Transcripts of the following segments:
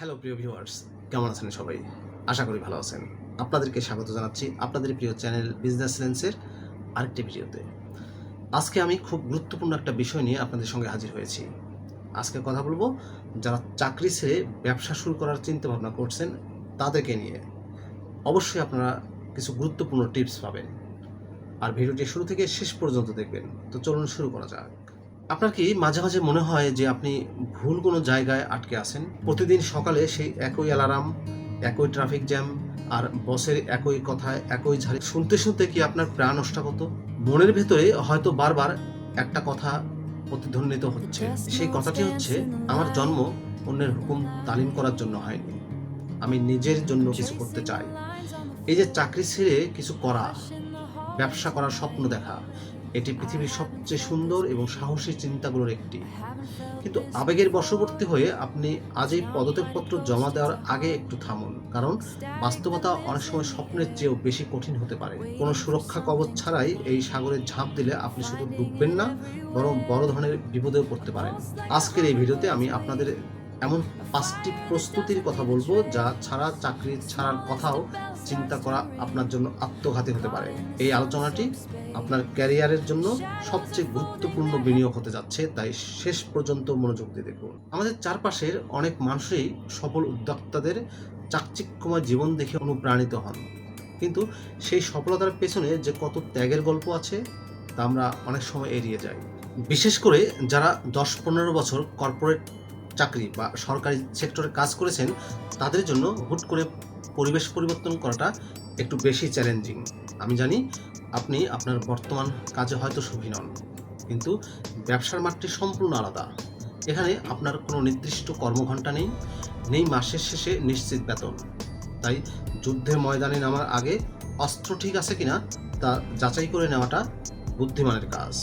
Hello প্রিয় viewers, কেমন আছেন সবাই? আশা করি ভালো আছেন। আপনাদেরকে স্বাগত জানাচ্ছি আপনাদের প্রিয় চ্যানেল বিজনেস লেন্সের আরেকটি ভিডিওতে। আজকে আমি খুব গুরুত্বপূর্ণ একটা বিষয় নিয়ে আপনাদের সঙ্গে হাজির হয়েছি। আজকে কথা বলবো যারা চাকরি ছেড়ে ব্যবসা শুরু করার চিন্তা ভাবনা করছেন তাদেরকে নিয়ে। অবশ্যই আপনারা কিছু গুরুত্বপূর্ণ টিপস পাবেন, আর ভিডিওটি শুরু থেকে শেষ পর্যন্ত দেখবেন। তো চলুন শুরু করা যাক। আপনার কি মাঝে মাঝে মনে হয় যে আপনি ভুল কোনো জায়গায় আটকে আছেন? প্রতিদিন সকালে সেই একই অ্যালার্ম, একই ট্রাফিক জ্যাম, আর বসের একই কথায় একই ঝাড়ি শুনতে শুনতে কি আপনার প্রাণ নষ্টাগত? মনের ভেতরে হয়তো বারবার একটা কথা প্রতিধ্বনিত হচ্ছে, সেই কথাটি হচ্ছে, আমার জন্ম অন্যের হুকুম তালিম করার জন্য হয়নি, আমি নিজের জন্য কিছু করতে চাই। এই যে চাকরি ছেড়ে কিছু করা, ব্যবসা করার স্বপ্ন দেখা, এটি পৃথিবীর সবচেয়ে সুন্দর এবং সাহসী চিন্তাগুলোর একটি। কিন্তু আবেগের বশবর্তী হয়ে আপনি আজ এই পদত্যাগপত্র জমা দেওয়ার আগে একটু থামুন, কারণ বাস্তবতা অনেক সময় স্বপ্নের চেয়েও বেশি কঠিন হতে পারে। কোনো সুরক্ষা কবচ ছাড়াই এই সাগরে ঝাঁপ দিলে আপনি শুধু ডুববেন না, বরং বড় ধরনের বিপদেও পড়তে পারেন। আজকের এই ভিডিওতে আমি আপনাদের এমন 5টি প্রস্তুতির কথা বলবো যা ছাড়া চাকরি ছাড়ার কথাও চিন্তা করা আপনার জন্য আত্মঘাতী হতে পারে। এই আলোচনাটি আপনার ক্যারিয়ারের জন্য সবচেয়ে গুরুত্বপূর্ণ বিনিয়োগ হতে যাচ্ছে, তাই শেষ পর্যন্ত মনোযোগ দিয়ে দেখুন। আমাদের চারপাশের অনেক মানুষই সফল উদ্যোক্তাদের চাকচিক্যময় জীবন দেখে অনুপ্রাণিত হন, কিন্তু সেই সফলতার পেছনে যে কত ত্যাগের গল্প আছে তা আমরা অনেক সময় এড়িয়ে যাই। বিশেষ করে যারা 10-15 বছর কর্পোরেট চাকরি বা সরকারি সেক্টরে কাজ করেছেন, তাদের জন্য হুট করে পরিবেশ পরিবর্তন করাটা একটু বেশি চ্যালেঞ্জিং। আমি জানি আপনি আপনার বর্তমান কাজে হয়তো সুখী নন, কিন্তু ব্যবসার মাঠটি সম্পূর্ণ আলাদা। এখানে আপনার কোনো নির্দিষ্ট কর্মঘণ্টা নেই, নেই মাসের শেষে নিশ্চিত বেতন। তাই যুদ্ধের ময়দানে নামার আগে অস্ত্র ঠিক আছে কিনা তা যাচাই করে নেওয়াটা বুদ্ধিমানের কাজ।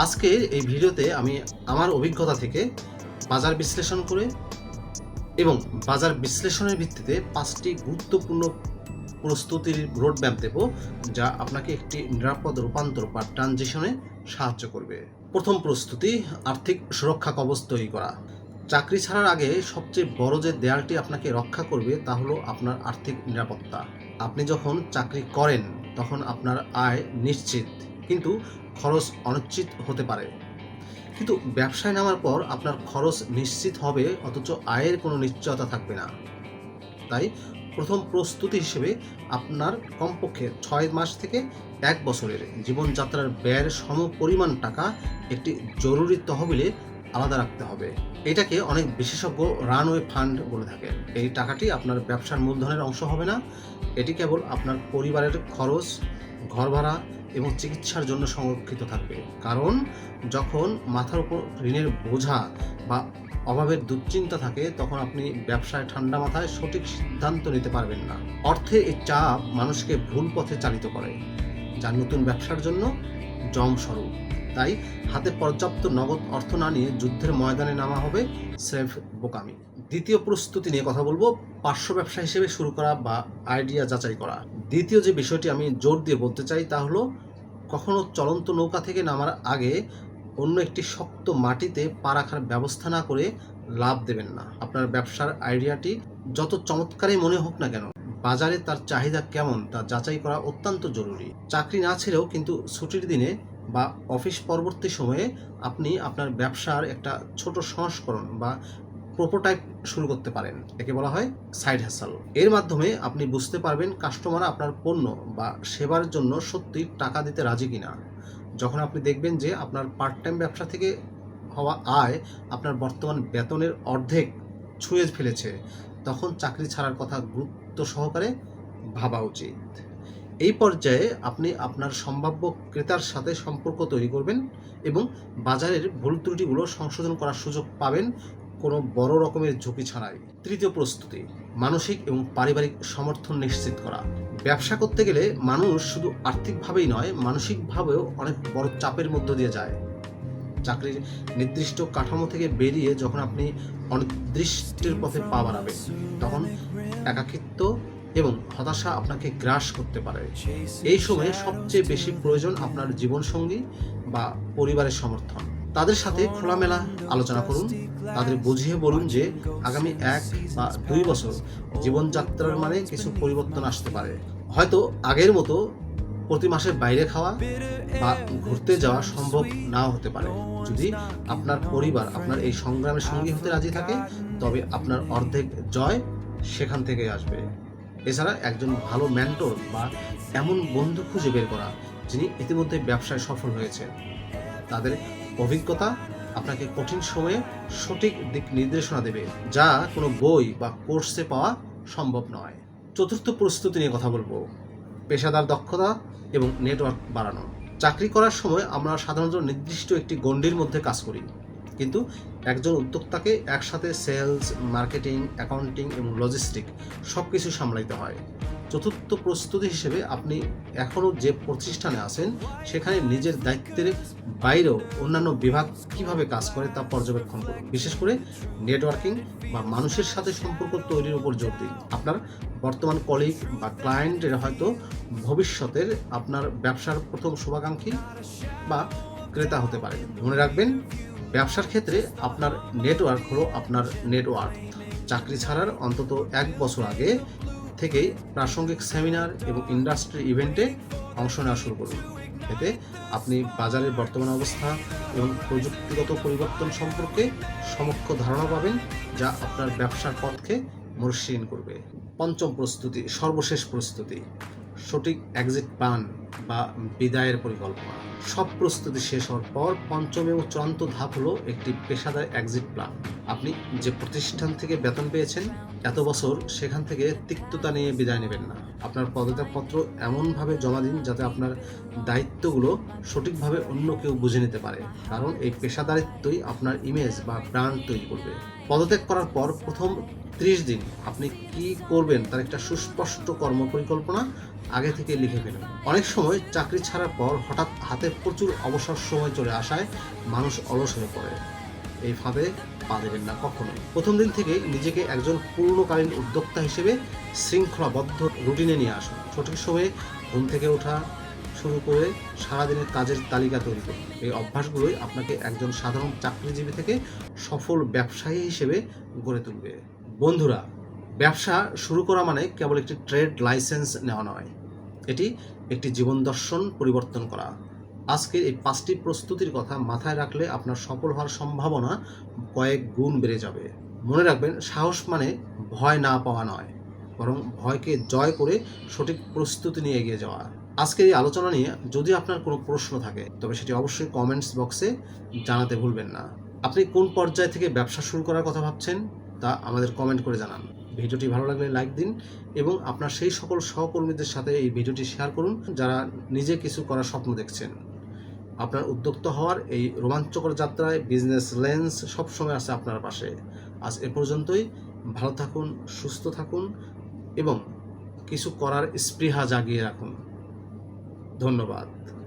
আজকের এই ভিডিওতে আমি আমার অভিজ্ঞতা থেকে বাজার বিশ্লেষণ করে এবং বাজার বিশ্লেষণের ভিত্তিতে 5টি গুরুত্বপূর্ণ প্রস্তুতির রোডম্যাপ দেব, যা আপনাকে একটি নিরাপদ রূপান্তর বা ট্রানজিশনে সাহায্য করবে। প্রথম প্রস্তুতি, আর্থিক সুরক্ষা কবচ তৈরি করা। চাকরি ছাড়ার আগে সবচেয়ে বড় যে দেয়ালটি আপনাকে রক্ষা করবে তা হলো আপনার আর্থিক নিরাপত্তা। আপনি যখন চাকরি করেন তখন আপনার আয় নিশ্চিত, কিন্তু খরচ অনিশ্চিত হতে পারে। কিন্তু ব্যবসায় নামার পর আপনার খরচ নিশ্চিত হবে, অথচ আয়ের কোনো নিশ্চয়তা থাকবে না। তাই প্রথম প্রস্তুতি হিসেবে আপনার কমপক্ষে 6 মাস থেকে 1 বছরের জীবনযাত্রার ব্যয়ের সমপরিমাণ টাকা একটি জরুরি তহবিলে আলাদা রাখতে হবে। এটাকে অনেক বিশেষজ্ঞ রানওয়ে ফান্ড বলে থাকে। এই টাকাটি আপনার ব্যবসার মূলধনের অংশ হবে না, এটি কেবল আপনার পরিবারের খরচ, ঘর ভাড়া এবং চিকিৎসার জন্য সংরক্ষিত থাকবে। কারণ যখন মাথার উপর ঋণের বোঝা বা অভাবের দুশ্চিন্তা থাকে, তখন আপনি ব্যবসায় ঠান্ডা মাথায় সঠিক সিদ্ধান্ত নিতে পারবেন না। অর্থের এই চাপ মানুষকে ভুল পথে চালিত করে, যা নতুন ব্যবসার জন্য জমস্বরূপ। তাই হাতে পর্যাপ্ত নগদ অর্থ না নিয়ে যুদ্ধের ময়দানে নামা হবে স্রেফ বোকামি। দ্বিতীয় প্রস্তুতি নিয়ে কথা বলবো, পার্শ্ব ব্যবসা হিসেবে শুরু করা বা আইডিয়া যাচাই করা। দ্বিতীয় যে বিষয়টি আমি জোর দিয়ে বলতে চাই তা হলো, কখনো চলন্ত নৌকা থেকে নামার আগে অন্য একটি শক্ত মাটিতে পা রাখার ব্যবস্থা না করে লাভ দেবেন না। আপনার ব্যবসার আইডিয়াটি যত চমৎকারই মনে হোক না কেন, বাজারে তার চাহিদা কেমন তা যাচাই করা অত্যন্ত জরুরি। চাকরি না ছেড়েও কিন্তু ছুটির দিনে বা অফিস পরবর্তী সময়ে আপনি আপনার ব্যবসার একটা ছোট সংস্করণ বা প্রোটোটাইপ শুরু করতে পারেন। একে বলা হয় সাইড হ্যাসেল। এর মাধ্যমে আপনি বুঝতে পারবেন কাস্টমার আপনার পণ্য বা সেবার জন্য সত্যি টাকা দিতে রাজি কিনা। যখন আপনি দেখবেন যে আপনার পার্ট টাইম ব্যবসা থেকে হওয়া আয় আপনার বর্তমান বেতনের অর্ধেক ছুঁয়ে ফেলেছে, তখন চাকরি ছাড়ার কথা গুরুত্ব সহকারে ভাবা উচিত। এই পর্যায়ে আপনি আপনার সম্ভাব্য ক্রেতার সাথে সম্পর্ক তৈরি করবেন এবং বাজারের ভুল ত্রুটিগুলো সংশোধন করার সুযোগ পাবেন, কোনো বড় রকমের ঝুঁকি ছাড়াই। তৃতীয় প্রস্তুতি, মানসিক এবং পারিবারিক সমর্থন নিশ্চিত করা। ব্যবসা করতে গেলে মানুষ শুধু আর্থিকভাবেই নয়, মানসিকভাবেও অনেক বড় চাপের মধ্য দিয়ে যায়। চাকরির নির্দিষ্ট কাঠামো থেকে বেরিয়ে যখন আপনি অনির্দিষ্টের পথে পা বাড়াবেন, তখন একাকিত্ব এবং হতাশা আপনাকে গ্রাস করতে পারে। এই সময়ে সবচেয়ে বেশি প্রয়োজন আপনার জীবনসঙ্গী বা পরিবারের সমর্থন। তাদের সাথে খোলামেলা আলোচনা করুন। তাদের বুঝিয়ে বলুন যে আগামী 1 বা 2 বছর জীবনযাত্রার মানে কিছু পরিবর্তন আসতে পারে। হয়তো আগের মতো প্রতি মাসে বাইরে খাওয়া বা ঘুরতে যাওয়া সম্ভব নাও হতে পারে। যদি আপনার পরিবার আপনার এই সংগ্রামের সঙ্গী হতে রাজি থাকে, তবে আপনার অর্ধেক জয় সেখান থেকেই আসবে। এছাড়া একজন ভালো মেন্টর বা এমন বন্ধু খুঁজে বের করা যিনি ইতিমধ্যে ব্যবসায় সফল হয়েছে। তাদের অভিজ্ঞতা আপনাকে কঠিন সময়ে সঠিক দিক নির্দেশনা দেবে, যা কোনো বই বা কোর্সে পাওয়া সম্ভব নয়। চতুর্থ প্রস্তুতি নিয়ে কথা বলবো, পেশাদার দক্ষতা এবং নেটওয়ার্ক বাড়ানো। চাকরি করার সময় আমরা সাধারণত নির্দিষ্ট একটি গণ্ডির মধ্যে কাজ করি, কিন্তু একজন উদ্যোক্তাকে একসাথে সেলস, মার্কেটিং, অ্যাকাউন্টিং এবং লজিস্টিক সব কিছু সামলাইতে হয়। চতুর্থ প্রস্তুতি হিসেবে আপনি এখনও যে প্রতিষ্ঠানে আছেন সেখানে নিজের দায়িত্বের বাইরেও অন্যান্য বিভাগ কিভাবে কাজ করে তা পর্যবেক্ষণ করুন। বিশেষ করে নেটওয়ার্কিং বা মানুষের সাথে সম্পর্ক তৈরির উপর জোর দিন। আপনার বর্তমান কলিগ বা ক্লায়েন্টের হয়তো ভবিষ্যতের আপনার ব্যবসার প্রথম শুভাকাঙ্ক্ষী বা ক্রেতা হতে পারে। মনে রাখবেন, ব্যবসার ক্ষেত্রে আপনার নেটওয়ার্ক হলো আপনার নেটওয়ার্ক। চাকরি ছাড়ার অন্তত 1 বছর আগে থেকেই প্রাসঙ্গিক সেমিনার এবং ইন্ডাস্ট্রি ইভেন্টে অংশ নেওয়া শুরু করুন। এতে আপনি বাজারের বর্তমান অবস্থা এবং প্রযুক্তিগত পরিবর্তন সম্পর্কে সমক্ষ ধারণা পাবেন, যা আপনার ব্যবসার পথকে মসৃণ করবে। পঞ্চম প্রস্তুতি, সর্বশেষ প্রস্তুতি, সঠিক এক্সিট প্ল্যান বা বিদায়ের পরিকল্পনা। সব প্রস্তুতি শেষ হওয়ার পর পঞ্চম এবং চূড়ান্ত ধাপ হলো একটি পেশাদার এক্সিট প্ল্যান। আপনি যে প্রতিষ্ঠান থেকে বেতন পেয়েছেন এত বছর, সেখান থেকে তিক্ততা নিয়ে বিদায় নেবেন না। আপনার পদত্যাগপত্র এমনভাবে জমা দিন যাতে আপনার দায়িত্বগুলো সঠিকভাবে অন্য কেউ বুঝে নিতে পারে, কারণ এই পেশাদারিত্বই আপনার ইমেজ বা ব্র্যান্ড তৈরি করবে। পদত্যাগ করার পর প্রথম 30 দিন আপনি কি করবেন তার একটা সুস্পষ্ট কর্মপরিকল্পনা আগে থেকে লিখে ফেলুন। অনেক সময় চাকরি ছাড়ার পর হঠাৎ হাতে প্রচুর অবসর সময় চলে আসায় মানুষ অলস হয়ে পড়ে। এই ফাঁদে পা দেবেন না কখনোই। প্রথম দিন থেকে নিজেকে একজন পূর্ণকালীন উদ্যোক্তা হিসেবে শৃঙ্খলাবদ্ধ রুটিনে নিয়ে আসুন। সঠিক সময়ে ঘুম থেকে ওঠা শুরু করে সারাদিনের কাজের তালিকা তৈরি করুন। এই অভ্যাসগুলোই আপনাকে একজন সাধারণ চাকরিজীবী থেকে সফল ব্যবসায়ী হিসেবে গড়ে তুলবে। বন্ধুরা, ব্যবসা শুরু করা মানে কেবল একটি ট্রেড লাইসেন্স নেওয়া নয়, এটি একটি জীবন দর্শন পরিবর্তন করা। আজকের এই 5টি প্রস্তুতির কথা মাথায় রাখলে আপনার সফল হওয়ার সম্ভাবনা কয়েক গুণ বেড়ে যাবে। মনে রাখবেন, সাহস মানে ভয় না পাওয়া নয়, বরং ভয়কে জয় করে সঠিক প্রস্তুতি নিয়ে এগিয়ে যাওয়া। আজকের এই আলোচনা নিয়ে যদি আপনার কোনো প্রশ্ন থাকে, তবে সেটি অবশ্যই কমেন্টস বক্সে জানাতে ভুলবেন না। আপনি কোন পর্যায় থেকে ব্যবসা শুরু করার কথা ভাবছেন তা আমাদের কমেন্ট করে জানান। ভিডিওটি ভালো লাগলে লাইক দিন এবং আপনার সেই সকল সহকর্মীদের সাথে এই ভিডিওটি শেয়ার করুন যারা নিজে কিছু করার স্বপ্ন দেখছেন। আপনার উদ্যোক্তা হওয়ার এই রোমাঞ্চকর যাত্রায় বিজনেস লেন্স সবসময় আছে আপনার পাশে। আজ এ পর্যন্তই। ভালো থাকুন, সুস্থ থাকুন এবং কিছু করার স্পৃহা জাগিয়ে রাখুন। ধন্যবাদ।